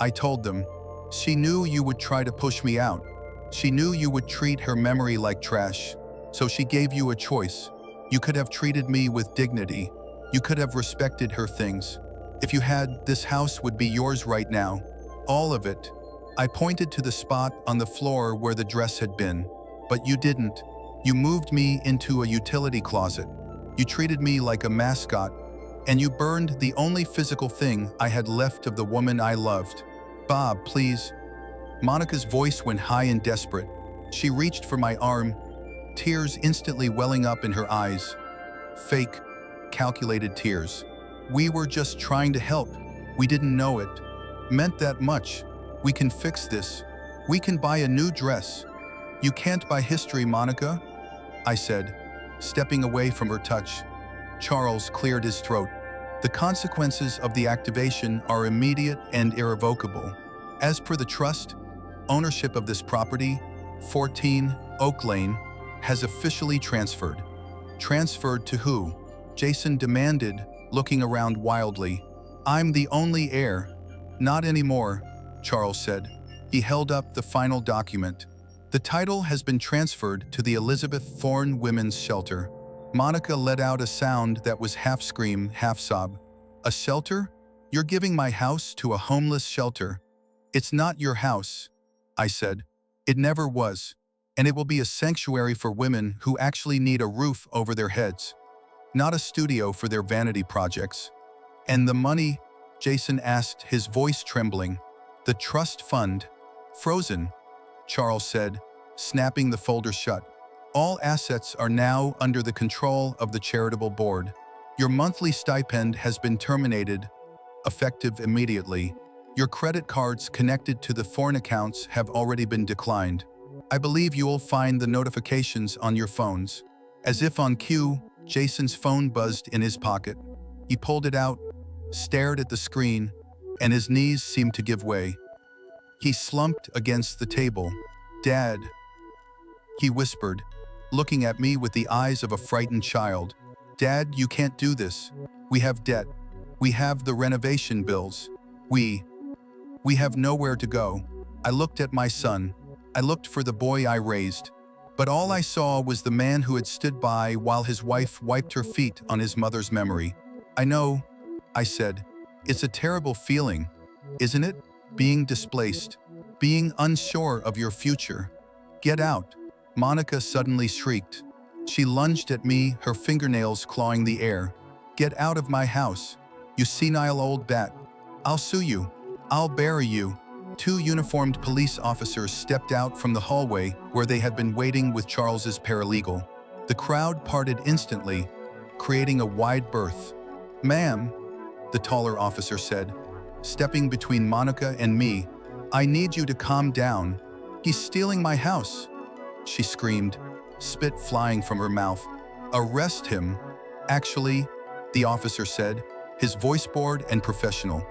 I told them. She knew you would try to push me out. She knew you would treat her memory like trash. So she gave you a choice. You could have treated me with dignity. You could have respected her things. If you had, this house would be yours right now. All of it. I pointed to the spot on the floor where the dress had been. But you didn't. You moved me into a utility closet. You treated me like a mascot. And you burned the only physical thing I had left of the woman I loved. Bob, please. Monica's voice went high and desperate. She reached for my arm, tears instantly welling up in her eyes. Fake, calculated tears. We were just trying to help. We didn't know it meant that much. We can fix this. We can buy a new dress. You can't buy history, Monica, I said, stepping away from her touch. Charles cleared his throat. The consequences of the activation are immediate and irrevocable. As per the trust, ownership of this property, 14 Oak Lane, has officially transferred. Transferred to who? Jason demanded, looking around wildly. I'm the only heir. Not anymore, Charles said. He held up the final document. The title has been transferred to the Elizabeth Thorne Women's Shelter. Monica let out a sound that was half scream, half sob. A shelter? You're giving my house to a homeless shelter. It's not your house, I said. It never was. And it will be a sanctuary for women who actually need a roof over their heads. Not a studio for their vanity projects. And the money? Jason asked, his voice trembling. The trust fund. Frozen, Charles said, snapping the folder shut. All assets are now under the control of the charitable board. Your monthly stipend has been terminated, effective immediately. Your credit cards connected to the Thorne accounts have already been declined. I believe you will find the notifications on your phones. As if on cue, Jason's phone buzzed in his pocket. He pulled it out, stared at the screen, and his knees seemed to give way. He slumped against the table. Dad, he whispered, looking at me with the eyes of a frightened child. Dad, you can't do this. We have debt. We have the renovation bills. We have nowhere to go. I looked at my son. I looked for the boy I raised. But all I saw was the man who had stood by while his wife wiped her feet on his mother's memory. I know, I said. It's a terrible feeling, isn't it? Being displaced, being unsure of your future. Get out, Monica suddenly shrieked. She lunged at me, her fingernails clawing the air. Get out of my house, you senile old bat. I'll sue you. I'll bury you. Two uniformed police officers stepped out from the hallway where they had been waiting with Charles's paralegal. The crowd parted instantly, creating a wide berth. Ma'am, the taller officer said, stepping between Monica and me, I need you to calm down. He's stealing my house, she screamed, spit flying from her mouth. Arrest him. Actually, the officer said, his voice bored and professional.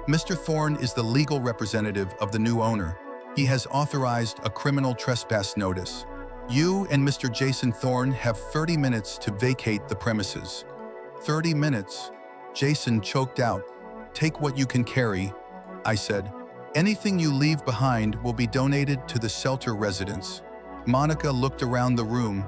Mr. Thorne is the legal representative of the new owner. He has authorized a criminal trespass notice. You and Mr. Jason Thorne have 30 minutes to vacate the premises. 30 minutes? Jason choked out. Take what you can carry, I said. Anything you leave behind will be donated to the shelter residents. Monica looked around the room,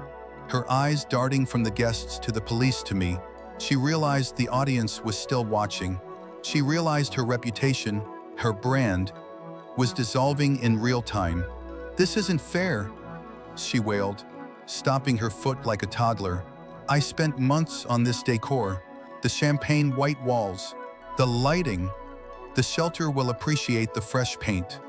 her eyes darting from the guests to the police to me. She realized the audience was still watching. She realized her reputation, her brand, was dissolving in real time. This isn't fair, she wailed, stomping her foot like a toddler. I spent months on this decor, the champagne white walls, the lighting. The shelter will appreciate the fresh paint,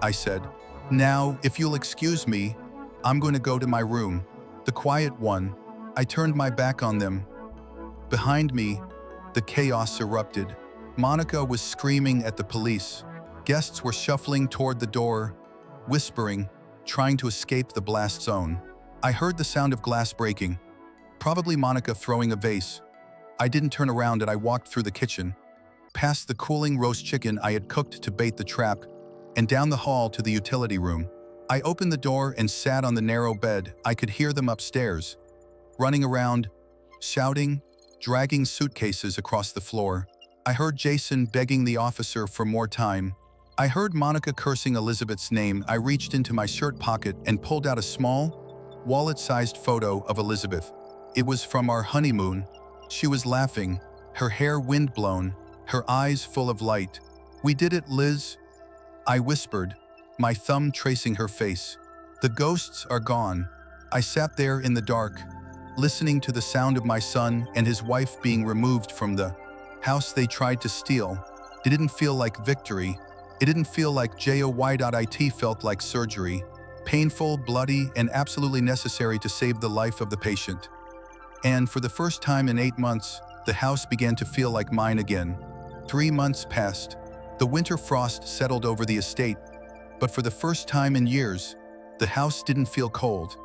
I said. Now, if you'll excuse me, I'm going to go to my room, the quiet one. I turned my back on them. Behind me, the chaos erupted. Monica was screaming at the police. Guests were shuffling toward the door, whispering, trying to escape the blast zone. I heard the sound of glass breaking, probably Monica throwing a vase. I didn't turn around and I walked through the kitchen, past the cooling roast chicken I had cooked to bait the trap, and down the hall to the utility room. I opened the door and sat on the narrow bed. I could hear them upstairs, running around, shouting, dragging suitcases across the floor. I heard Jason begging the officer for more time. I heard Monica cursing Elizabeth's name. I reached into my shirt pocket and pulled out a small, wallet-sized photo of Elizabeth. It was from our honeymoon. She was laughing, her hair wind-blown, her eyes full of light. We did it, Liz, I whispered, my thumb tracing her face. The ghosts are gone. I sat there in the dark, listening to the sound of my son and his wife being removed from the house they tried to steal. It didn't feel like victory. It didn't feel like joy. It felt like surgery. Painful, bloody, and absolutely necessary to save the life of the patient. And for the first time in 8 months, the house began to feel like mine again. 3 months passed. The winter frost settled over the estate, but for the first time in years, the house didn't feel cold.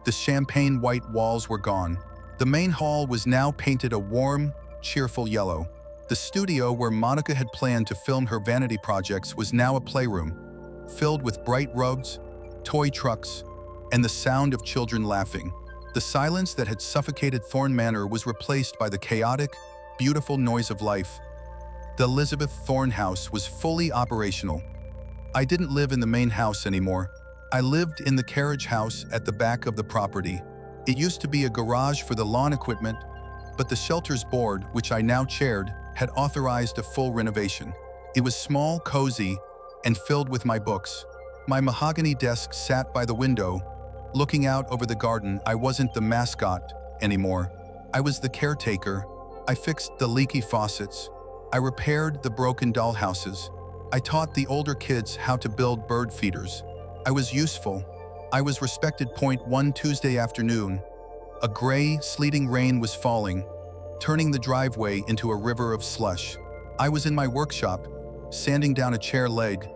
The champagne white walls were gone. The main hall was now painted a warm, cheerful yellow. The studio where Monica had planned to film her vanity projects was now a playroom, filled with bright rugs, toy trucks, and the sound of children laughing. The silence that had suffocated Thorne Manor was replaced by the chaotic, beautiful noise of life. The Elizabeth Thorne house was fully operational. I didn't live in the main house anymore. I lived in the carriage house at the back of the property. It used to be a garage for the lawn equipment, but the shelters board, which I now chaired, had authorized a full renovation. It was small, cozy, and filled with my books. My mahogany desk sat by the window, looking out over the garden. I wasn't the mascot anymore. I was the caretaker. I fixed the leaky faucets. I repaired the broken dollhouses. I taught the older kids how to build bird feeders. I was useful. I was respected. One Tuesday afternoon, a gray, sleeting rain was falling, turning the driveway into a river of slush. I was in my workshop, sanding down a chair leg,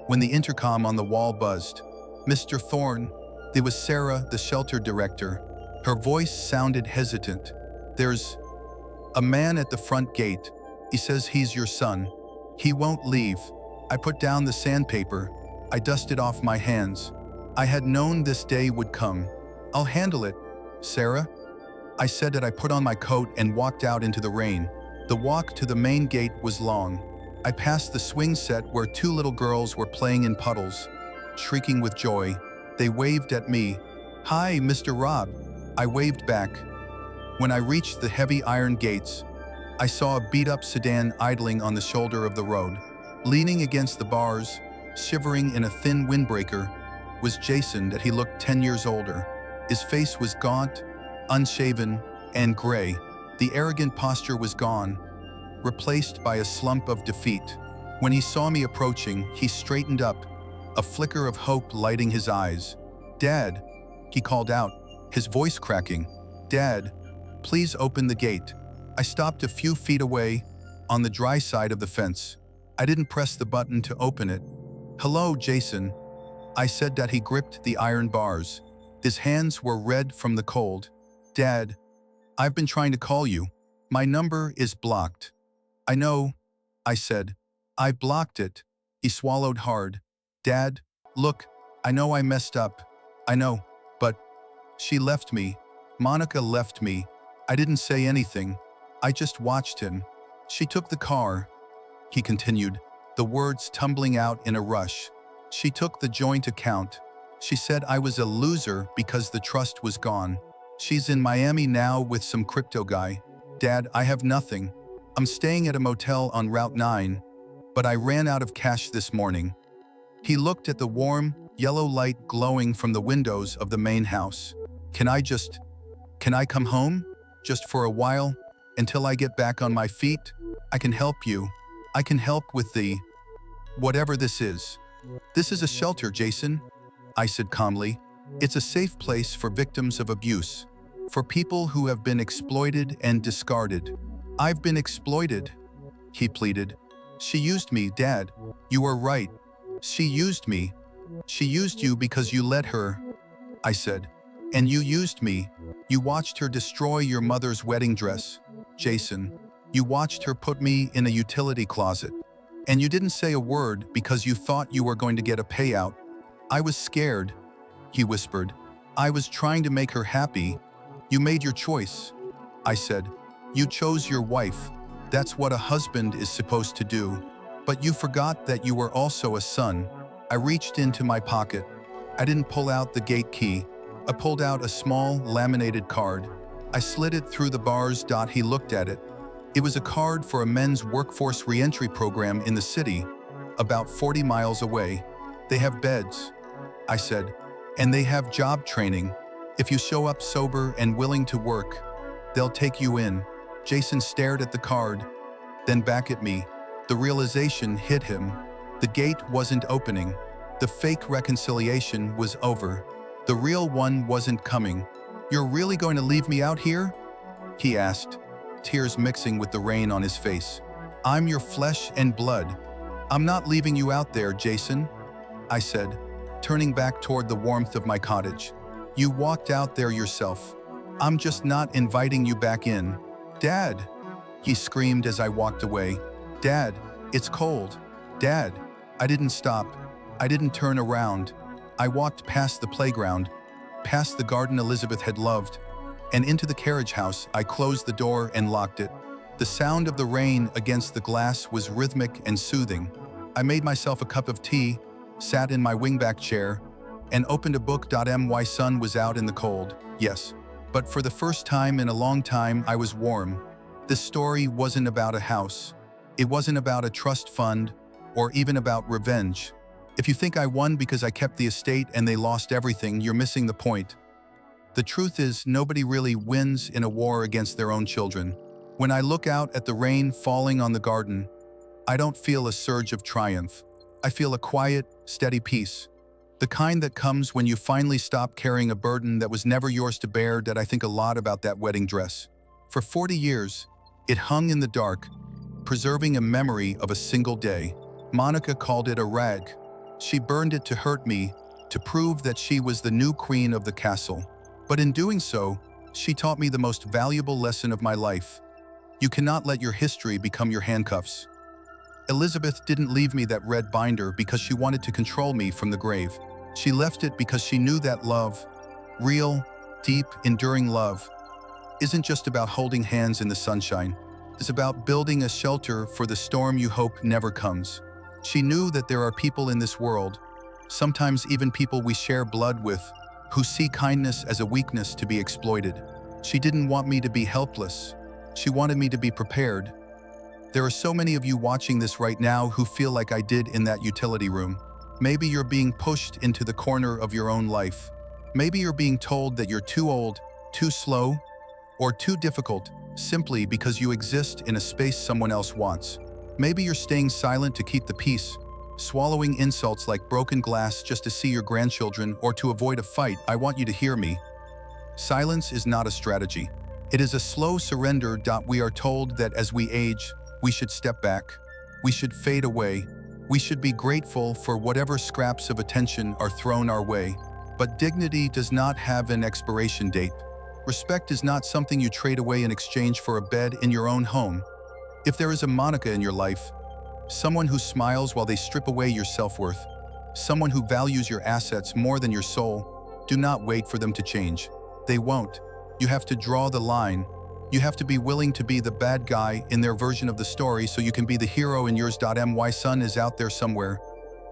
when the intercom on the wall buzzed. Mr. Thorne. It was Sarah, the shelter director. Her voice sounded hesitant. There's a man at the front gate. He says he's your son. He won't leave. I put down the sandpaper. I dusted off my hands. I had known this day would come. I'll handle it, Sarah. I said that. I put on my coat and walked out into the rain. The walk to the main gate was long. I passed the swing set where 2 little girls were playing in puddles, shrieking with joy. They waved at me. Hi, Mr. Rob. I waved back. When I reached the heavy iron gates, I saw a beat-up sedan idling on the shoulder of the road. Leaning against the bars, shivering in a thin windbreaker, was Jason. That he looked 10 years older. His face was gaunt, unshaven, and gray. The arrogant posture was gone, replaced by a slump of defeat. When he saw me approaching, he straightened up, a flicker of hope lighting his eyes. Dad, he called out, his voice cracking. Dad, please open the gate. I stopped a few feet away, on the dry side of the fence. I didn't press the button to open it. Hello, Jason. I said. That he gripped the iron bars. His hands were red from the cold. Dad, I've been trying to call you. My number is blocked. I know, I said. I blocked it. He swallowed hard. Dad, look, I know I messed up. I know, but she left me. Monica left me. I didn't say anything. I just watched him. She took the car, he continued, the words tumbling out in a rush. She took the joint account. She said I was a loser because the trust was gone. She's in Miami now with some crypto guy. Dad, I have nothing. I'm staying at a motel on Route 9, but I ran out of cash this morning. He looked at the warm, yellow light glowing from the windows of the main house. Can I come home? Just for a while? Until I get back on my feet? I can help you. I can help with whatever this is. This is a shelter, Jason, I said calmly. It's a safe place for victims of abuse, for people who have been exploited and discarded. I've been exploited, he pleaded. She used me, Dad. You are right. She used me. She used you because you let her, I said. And you used me. You watched her destroy your mother's wedding dress, Jason. You watched her put me in a utility closet. And you didn't say a word because you thought you were going to get a payout. I was scared, he whispered. I was trying to make her happy. You made your choice, I said. You chose your wife. That's what a husband is supposed to do. But you forgot that you were also a son. I reached into my pocket. I didn't pull out the gate key. I pulled out a small, laminated card. I slid it through the bars. He looked at it. It was a card for a men's workforce reentry program in the city, about 40 miles away. They have beds, I said, and they have job training. If you show up sober and willing to work, they'll take you in. Jason stared at the card, then back at me. The realization hit him. The gate wasn't opening. The fake reconciliation was over. The real one wasn't coming. "You're really going to leave me out here?" he asked, tears mixing with the rain on his face. "I'm your flesh and blood. I'm not leaving you out there, Jason," I said, turning back toward the warmth of my cottage. "You walked out there yourself. I'm just not inviting you back in." "Dad!" he screamed as I walked away. "Dad, it's cold. Dad!" I didn't stop. I didn't turn around. I walked past the playground, past the garden Elizabeth had loved, and into the carriage house. I closed the door and locked it. The sound of the rain against the glass was rhythmic and soothing. I made myself a cup of tea, sat in my wingback chair, and opened a book. My sun was out in the cold, yes, but for the first time in a long time I was warm. This story wasn't about a house. It wasn't about a trust fund, or even about revenge. If you think I won because I kept the estate and they lost everything, you're missing the point. The truth is, nobody really wins in a war against their own children. When I look out at the rain falling on the garden, I don't feel a surge of triumph. I feel a quiet, steady peace. The kind that comes when you finally stop carrying a burden that was never yours to bear. That I think a lot about that wedding dress. For 40 years, it hung in the dark, preserving a memory of a single day. Monica called it a rag. She burned it to hurt me, to prove that she was the new queen of the castle. But in doing so, she taught me the most valuable lesson of my life. You cannot let your history become your handcuffs. Elizabeth didn't leave me that red binder because she wanted to control me from the grave. She left it because she knew that love, real, deep, enduring love, isn't just about holding hands in the sunshine. It's about building a shelter for the storm you hope never comes. She knew that there are people in this world, sometimes even people we share blood with, who see kindness as a weakness to be exploited. She didn't want me to be helpless. She wanted me to be prepared. There are so many of you watching this right now who feel like I did in that utility room. Maybe you're being pushed into the corner of your own life. Maybe you're being told that you're too old, too slow, or too difficult, simply because you exist in a space someone else wants. Maybe you're staying silent to keep the peace, swallowing insults like broken glass just to see your grandchildren or to avoid a fight. I want you to hear me. Silence is not a strategy. It is a slow surrender. We are told that as we age, we should step back. We should fade away. We should be grateful for whatever scraps of attention are thrown our way. But dignity does not have an expiration date. Respect is not something you trade away in exchange for a bed in your own home. If there is a Monica in your life, someone who smiles while they strip away your self-worth, someone who values your assets more than your soul, do not wait for them to change. They won't. You have to draw the line. You have to be willing to be the bad guy in their version of the story so you can be the hero in yours. My son is out there somewhere,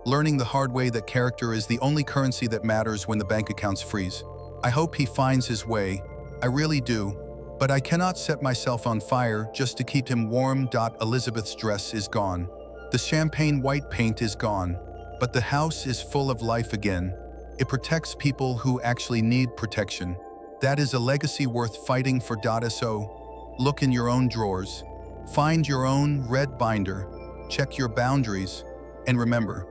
learning the hard way that character is the only currency that matters when the bank accounts freeze. I hope he finds his way. I really do. But I cannot set myself on fire just to keep him warm. Elizabeth's dress is gone. The champagne white paint is gone. But the house is full of life again. It protects people who actually need protection. That is a legacy worth fighting for. So look in your own drawers. Find your own red binder. Check your boundaries. And remember,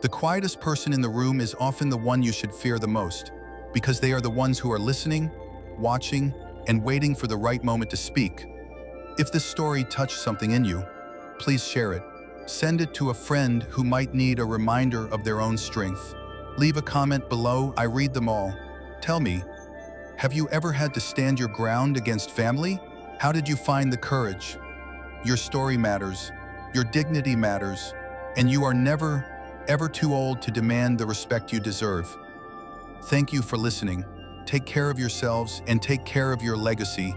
the quietest person in the room is often the one you should fear the most, because they are the ones who are listening, watching, and waiting for the right moment to speak. If this story touched something in you, please share it. Send it to a friend who might need a reminder of their own strength. Leave a comment below. I read them all. Tell me, have you ever had to stand your ground against family? How did you find the courage? Your story matters. Your dignity matters. And you are never, ever too old to demand the respect you deserve. Thank you for listening. Take care of yourselves and take care of your legacy.